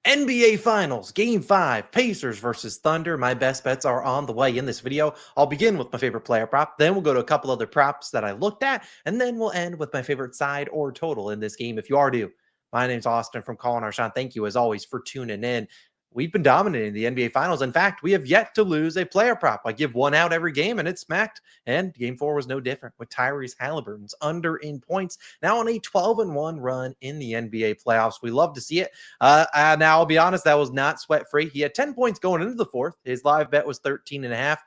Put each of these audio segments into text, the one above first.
NBA Finals, Game 5, Pacers versus Thunder. My best bets are on the way in this video. I'll begin with my favorite player prop, then we'll go to a couple other props that I looked at, and then we'll end with my favorite side or total in this game if you are due. My name's Austin from Calling Our Shot. Thank you, as always, for tuning in. We've been dominating the NBA Finals. In fact, we have yet to lose a player prop. I give one out every game, and it's smacked. And Game 4 was no different with Tyrese Halliburton's under in points, now on a 12-1 run in the NBA playoffs. We love to see it. Now, I'll be honest, that was not sweat-free. He had 10 points going into the fourth. His live bet was 13.5.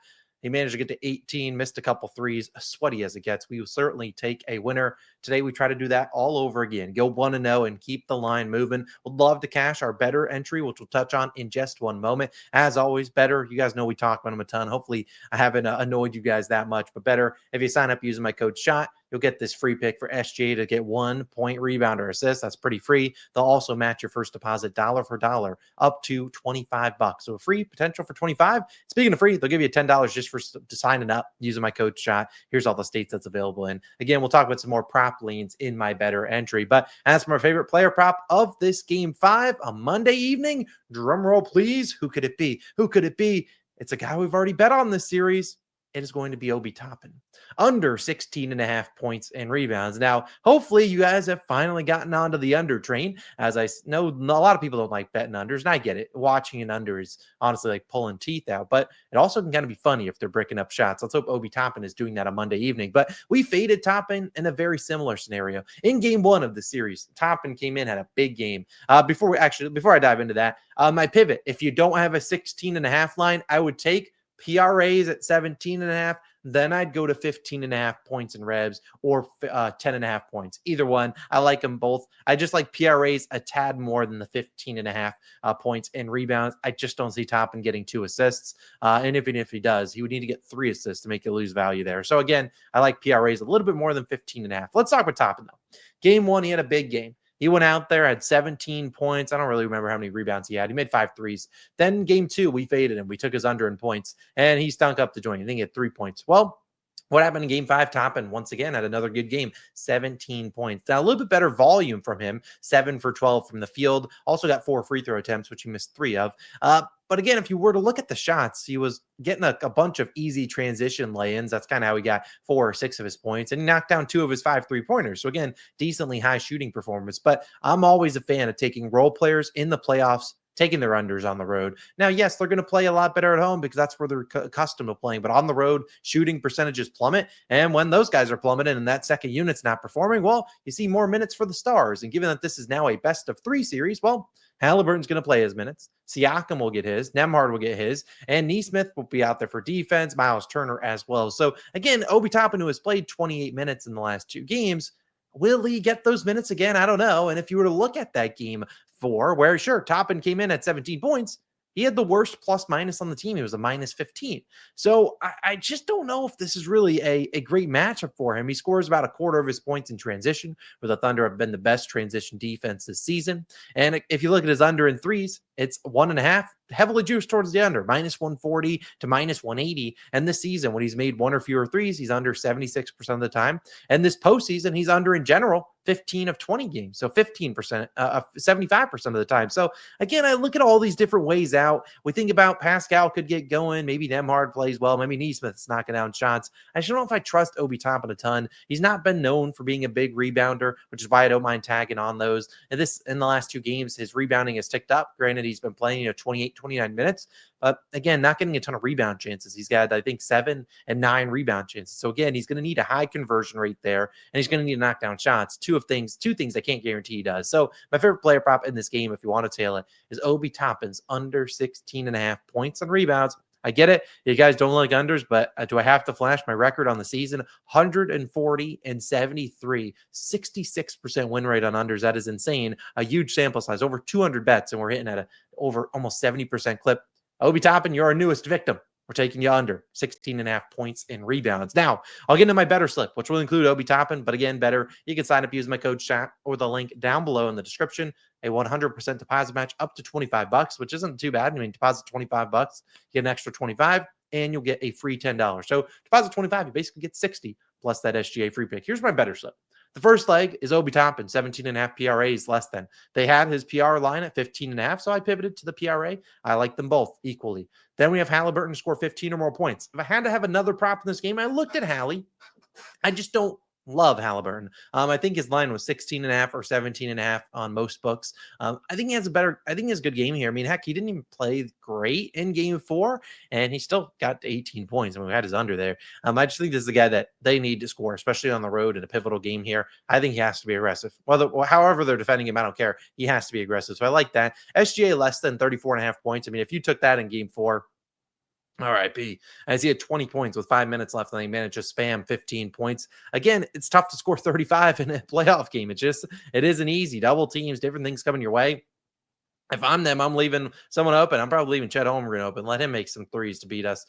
He managed to get to 18, missed a couple threes, sweaty as it gets. We will certainly take a winner. Today, we try to do that all over again. Go 1-0 and keep the line moving. Would love to cash our Betr entry, which we'll touch on in just one moment. As always, Betr, you guys know we talk about them a ton. Hopefully, I haven't annoyed you guys that much. But Betr, if you sign up using my code SHOT, you'll get this free pick for SGA to get 1 point rebound or assist. That's pretty free. They'll also match your first deposit dollar for dollar up to $25. So a free potential for 25. Speaking of free, they'll give you $10 just for signing up using my code SHOT. Here's all the states that's available in. Again, we'll talk about some more prop leans in my Betr entry. But as for my favorite player prop of this Game 5, a Monday evening, drum roll please. Who could it be? Who could it be? It's a guy we've already bet on this series. It is going to be Obi Toppin. Under 16.5 points and rebounds. Now, hopefully you guys have finally gotten onto the under train. As I know, a lot of people don't like betting unders, and I get it. Watching an under is honestly like pulling teeth out, but it also can kind of be funny if they're breaking up shots. Let's hope Obi Toppin is doing that on Monday evening. But we faded Toppin in a very similar scenario. In Game 1 of the series, Toppin came in, had a big game. Before I dive into that, my pivot, if you don't have a 16.5 line, I would take PRAs at 17.5. Then I'd go to 15.5 points and revs or 10.5 points. Either one. I like them both. I just like PRAs a tad more than the 15.5 points and rebounds. I just don't see Toppin getting 2 assists. And even if he does, he would need to get 3 assists to make you lose value there. So again, I like PRAs a little bit more than 15.5. Let's talk about Toppin though. Game 1, he had a big game. He went out there, had 17 points. I don't really remember how many rebounds he had. He made 5 threes. Then Game 2, we faded him. We took his under in points, and he stunk up the joint. I think he had 3 points. Well, what happened in Game 5? Toppin, once again, had another good game, 17 points. Now, a little bit better volume from him, 7 for 12 from the field. Also got 4 free throw attempts, which he missed 3 of. But again, if you were to look at the shots, he was getting a bunch of easy transition lay-ins. That's kind of how he got 4 or 6 of his points. And he knocked down 2 of his 5 3-pointers. So again, decently high shooting performance. But I'm always a fan of taking role players in the playoffs, taking their unders on the road. Now, yes, they're going to play a lot better at home because that's where they're accustomed to playing. But on the road, shooting percentages plummet. And when those guys are plummeting and that second unit's not performing, well, you see more minutes for the stars. And given that this is now a best of 3 series, well, Halliburton's going to play his minutes. Siakam will get his. Nembhard will get his. And Nesmith will be out there for defense. Miles Turner as well. So, again, Obi Toppin, who has played 28 minutes in the last 2 games, will he get those minutes again? I don't know. And if you were to look at that Game 4, where, sure, Toppin came in at 17 points, he had the worst plus minus on the team. He was a minus 15. So I just don't know if this is really a great matchup for him. He scores about a quarter of his points in transition, where the Thunder have been the best transition defense this season. And if you look at his under in threes, it's 1.5, heavily juiced towards the under, minus 140 to minus 180. And this season, when he's made 1 or fewer threes, he's under 76% of the time. And this postseason, he's under in general 15 of 20 games. So 15%, 75% of the time. So again, I look at all these different ways out. We think about Pascal could get going. Maybe Nembhard plays well. Maybe Nesmith's knocking down shots. I just don't know if I trust Obi Toppin a ton. He's not been known for being a big rebounder, which is why I don't mind tagging on those. And this, in the last 2 games, his rebounding has ticked up. Granted, he's been playing 28, 29 minutes, but again, not getting a ton of rebound chances. He's got, I think, 7 and 9 rebound chances. So again, he's going to need a high conversion rate there, and he's going to need to knock down shots. Two things I can't guarantee he does. So my favorite player prop in this game, if you want to tail it, is Obi Toppin's under 16.5 points and rebounds. I get it. You guys don't like unders, but do I have to flash my record on the season? 140 and 73, 66% win rate on unders. That is insane. A huge sample size, over 200 bets, and we're hitting at over almost 70% clip. Obi Toppin, you're our newest victim. We're taking you under 16.5 points and rebounds. Now, I'll get into my better slip, which will include Obi Toppin, but again, better. You can sign up using my code SHOT or the link down below in the description. A 100% deposit match up to $25, which isn't too bad. I mean, deposit $25, get an extra 25, and you'll get a free $10. So deposit 25, you basically get 60 plus that SGA free pick. Here's my better slip. The first leg is Obi Toppin, 17.5 PRA is less than. They had his PR line at 15.5, so I pivoted to the PRA. I like them both equally. Then we have Halliburton to score 15 or more points. If I had to have another prop in this game, I looked at Hallie. I just don't love Halliburton. I think his line was 16.5 or 17.5 on most books. I think he has a good game here. I mean, heck, he didn't even play great in game 4, and he still got 18 points. I mean, we had his under there. I just think this is the guy that they need to score, especially on the road in a pivotal game here. I think he has to be aggressive. However they're defending him, I don't care. He has to be aggressive. So I like that. SGA less than 34.5 points. I mean, if you took that in game 4, all right, B. As he had 20 points with 5 minutes left, and he managed to spam 15 points. Again, it's tough to score 35 in a playoff game. It isn't easy. Double teams, different things coming your way. If I'm them, I'm leaving someone open. I'm probably leaving Chet Holmgren open. Let him make some threes to beat us.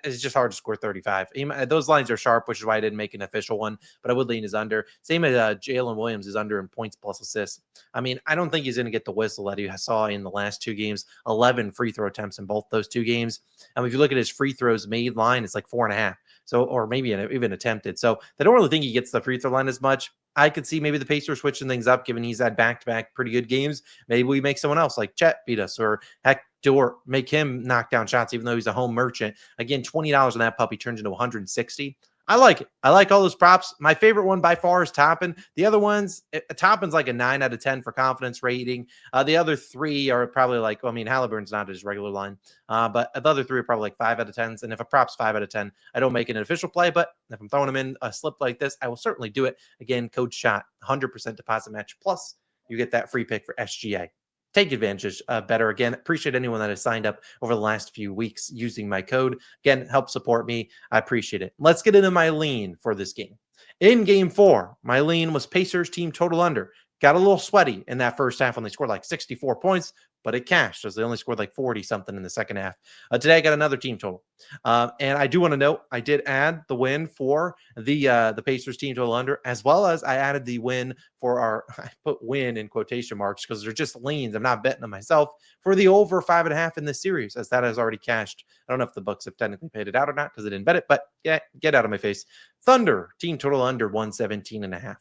It's just hard to score 35. Those lines are sharp, which is why I didn't make an official one, but I would lean his under. Same as Jalen Williams is under in points plus assists. I mean, I don't think he's going to get the whistle that he saw in the last 2 games. 11 free throw attempts in both those 2 games. If you look at his free throws made line, it's like 4.5. So, or maybe even attempted. So they don't really think he gets the free throw line as much. I could see maybe the Pacers switching things up, given he's had back-to-back pretty good games. Maybe we make someone else like Chet beat us, or heck, Dort make him knock down shots, even though he's a home merchant. Again, $20 on that puppy turns into 160. I like it. I like all those props. My favorite one by far is Toppin. The other ones, Toppin's like a 9 out of 10 for confidence rating. The other 3 are probably like, Halliburton's not his regular line. But the other 3 are probably like 5 out of 10s. And if a prop's 5 out of 10, I don't make it an official play. But if I'm throwing them in a slip like this, I will certainly do it. Again, code SHOT, 100% deposit match. Plus, you get that free pick for SGA. Take advantage better. Again, appreciate anyone that has signed up over the last few weeks using my code. Again, help support me. I appreciate it. Let's get into my lean for this game. In game 4, my lean was Pacers team total under. Got a little sweaty in that first half when they scored like 64 points, but it cashed as they only scored like 40 something in the second half. Today I got another team total. And I do want to note, I did add the win for the Pacers team total under, as well as I added the win for I put win in quotation marks because they're just leans. I'm not betting on myself for the over 5.5 in this series, as that has already cashed. I don't know if the books have technically paid it out or not because I didn't bet it, but yeah, get out of my face. Thunder team total under 117.5.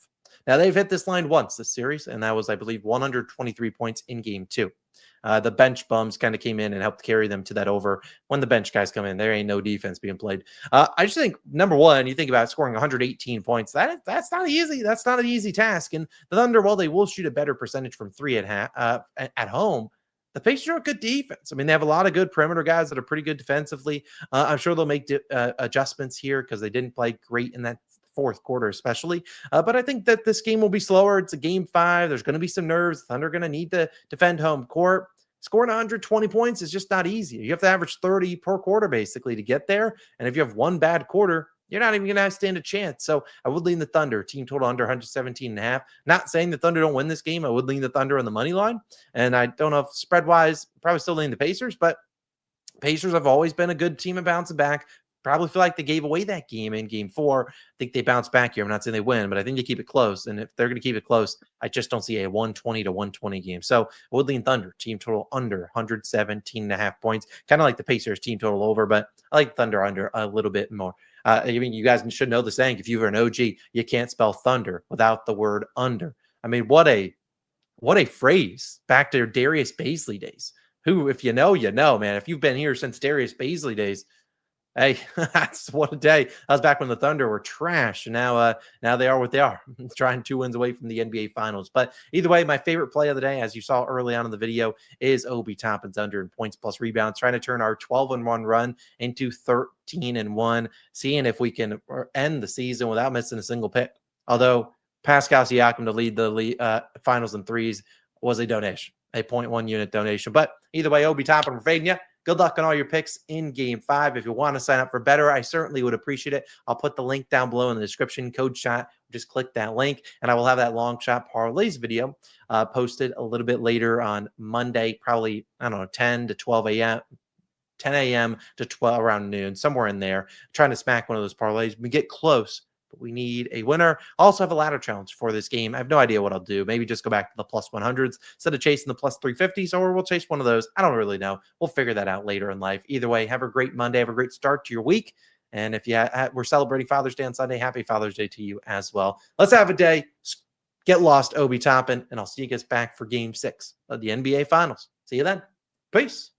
Now, they've hit this line once this series, and that was, I believe, 123 points in game 2. The bench bums kind of came in and helped carry them to that over. When the bench guys come in, there ain't no defense being played. I just think, number one, you think about scoring 118 points. That's not easy. That's not an easy task. And the Thunder, while they will shoot a better percentage from 3 at home, the Pacers are a good defense. I mean, they have a lot of good perimeter guys that are pretty good defensively. I'm sure they'll make adjustments here because they didn't play great in that fourth quarter, especially. But I think that this game will be slower. It's a game 5. There's going to be some nerves. The Thunder are going to need to defend home court. Scoring 120 points is just not easy. You have to average 30 per quarter, basically, to get there. And if you have one bad quarter, you're not even going to stand a chance. So I would lean the Thunder. Team total under 117.5. Not saying the Thunder don't win this game. I would lean the Thunder on the money line. And I don't know if spread-wise, probably still lean the Pacers, but Pacers have always been a good team at bouncing back. Probably feel like they gave away that game in game 4. I think they bounce back here. I'm not saying they win, but I think they keep it close. And if they're going to keep it close, I just don't see a 120 to 120 game. So Woodley Thunder, team total under 117.5 points. Kind of like the Pacers team total over, but I like Thunder under a little bit more. I mean, you guys should know the saying, if you're an OG, you can't spell thunder without the word under. I mean, what a phrase back to Darius Baisley days. Who, if you know, man. If you've been here since Darius Baisley days, hey, that's what a day. That was back when the Thunder were trash. And now they are what they are, trying 2 wins away from the NBA Finals. But either way, my favorite play of the day, as you saw early on in the video, is Obi Toppin's under in points plus rebounds, trying to turn our 12-1 run into 13-1, seeing if we can end the season without missing a single pick. Although Pascal Siakam to lead the finals in threes was a donation, a 0.1 unit donation. But either way, Obi Toppin, we're fading you. Good luck on all your picks in game 5. If you want to sign up for Betr, I certainly would appreciate it. I'll put the link down below in the description, code SHOT. Just click that link, and I will have that long shot parlays video posted a little bit later on Monday, probably, 10 to 12 a.m., 10 a.m. to 12 around noon, somewhere in there. Trying to smack one of those parlays. We get close, but we need a winner. I also have a ladder challenge for this game. I have no idea what I'll do. Maybe just go back to the plus 100s instead of chasing the plus 350s, or we'll chase one of those. I don't really know. We'll figure that out later in life. Either way, have a great Monday. Have a great start to your week, And if we're celebrating Father's Day on Sunday, happy Father's Day to you as well. Let's have a day. Get lost, Obi Toppin, and I'll see you guys back for Game 6 of the NBA Finals. See you then. Peace.